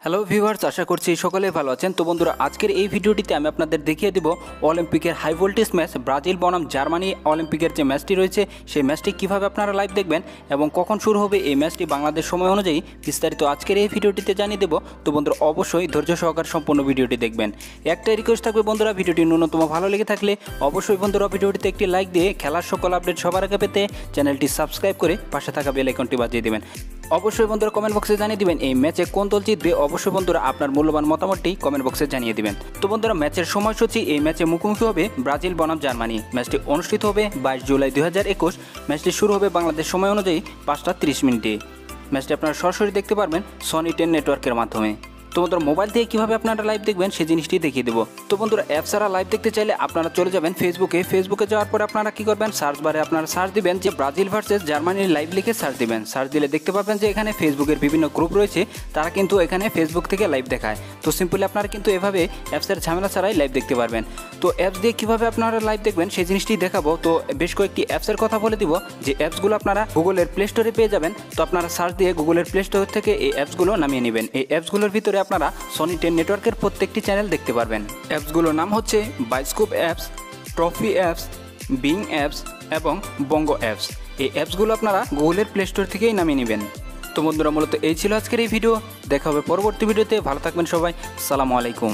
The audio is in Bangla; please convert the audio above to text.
হ্যালো ভিউয়ার্স, আশা করছি সকলে ভালো আছেন। তো বন্ধুরা, আজকের এই ভিডিওটিতে আমি আপনাদের দেখিয়ে দেব অলিম্পিকের হাই ভোল্টেজ ম্যাচ ব্রাজিল বনাম জার্মানি অলিম্পিকের যে ম্যাচটি রয়েছে সেই ম্যাচটি কীভাবে আপনারা লাইভ দেখবেন এবং কখন শুরু হবে এই ম্যাচটি বাংলাদেশ সময় অনুযায়ী বিস্তারিত আজকের এই ভিডিওটিতে জানিয়ে দেব। তো বন্ধুরা, অবশ্যই ধৈর্য সহকারে সম্পূর্ণ ভিডিওটি দেখবেন। একটাই রিকোয়েস্ট থাকবে বন্ধুরা, ভিডিওটি ন্যূনতম ভালো লেগে থাকলে অবশ্যই বন্ধুরা ভিডিওটিতে একটি লাইক দিয়ে খেলার সকল আপডেট সবার আগে পেতে চ্যানেলটি সাবস্ক্রাইব করে পাশে থাকা বেল আইকনটি বাজিয়ে দেবেন। অবশ্যই বন্ধুরা কমেন্ট বক্সে জানিয়ে দিবেন এই ম্যাচে কোন দল জিতবে। অবশ্যই বন্ধুরা আপনার মূল্যবান মতামতটি কমেন্ট বক্সে জানিয়ে দিবেন। তো বন্ধুরা, ম্যাচের সময়সূচি, এই ম্যাচে মুখোমুখি হবে ব্রাজিল বনাম জার্মানি। ম্যাচটি অনুষ্ঠিত হবে 22 জুলাই 2021। ম্যাচটি শুরু হবে বাংলাদেশ সময় অনুযায়ী 5:30 ম্যাচটি আপনারা সরাসরি দেখতে পারবেন সনি 10 নেটওয়ার্কের মাধ্যমে। তো বন্ধুরা, মোবাইল থেকে কীভাবে আপনারা লাইভ দেখবেন সেই জিনিসটি দেখিয়ে দেবো। তো বন্ধুরা, অ্যাপ ছাড়া লাইভ দেখতে চাইলে আপনারা চলে যাবেন ফেসবুকে যাওয়ার পরে আপনারা কী করবেন, সার্চ বারে আপনারা সার্চ দিবেন যে ব্রাজিল ভার্সেস জার্মানির লাইভ লিখে সার্চ দিবেন। সার্চ দিলে দেখতে পাবেন যে এখানে ফেসবুকের বিভিন্ন গ্রুপ রয়েছে, তারা কিন্তু এখানে ফেসবুক থেকে লাইভ দেখায়। তো সিম্পলি আপনারা কিন্তু এভাবে অ্যাপসের ঝামেলা ছাড়াই লাইভ দেখতে পারবেন। তো অ্যাপস দিয়ে কীভাবে আপনারা লাইভ দেখবেন সেই জিনিসটি দেখাবো। তো বেশ কয়েকটি অ্যাপসের কথা বলে দিব, যে অ্যাপসগুলো আপনারা গুগলের প্লে স্টোরে পেয়ে যাবেন। তো আপনারা সার্চ দিয়ে গুগলের প্লে স্টোর থেকে এই অ্যাপসগুলো নামিয়ে নেবেন। এই অ্যাপসগুলোর ভিতরে আপনারা সনি 10 নেটওয়ার্কের প্রত্যেকটি চ্যানেল দেখতে পারবেন। অ্যাপসগুলোর নাম হচ্ছে bioscope apps, trophy apps, being apps এবং বঙ্গো অ্যাপস। এই অ্যাপসগুলো আপনারা গুগলের প্লে স্টোর থেকেই নামিয়ে নেবেন। তো বন্ধুরা, মূলত এই ছিল আজকের এই ভিডিও। দেখা হবে পরবর্তী ভিডিওতে। ভালো থাকবেন সবাই। আসসালামু আলাইকুম।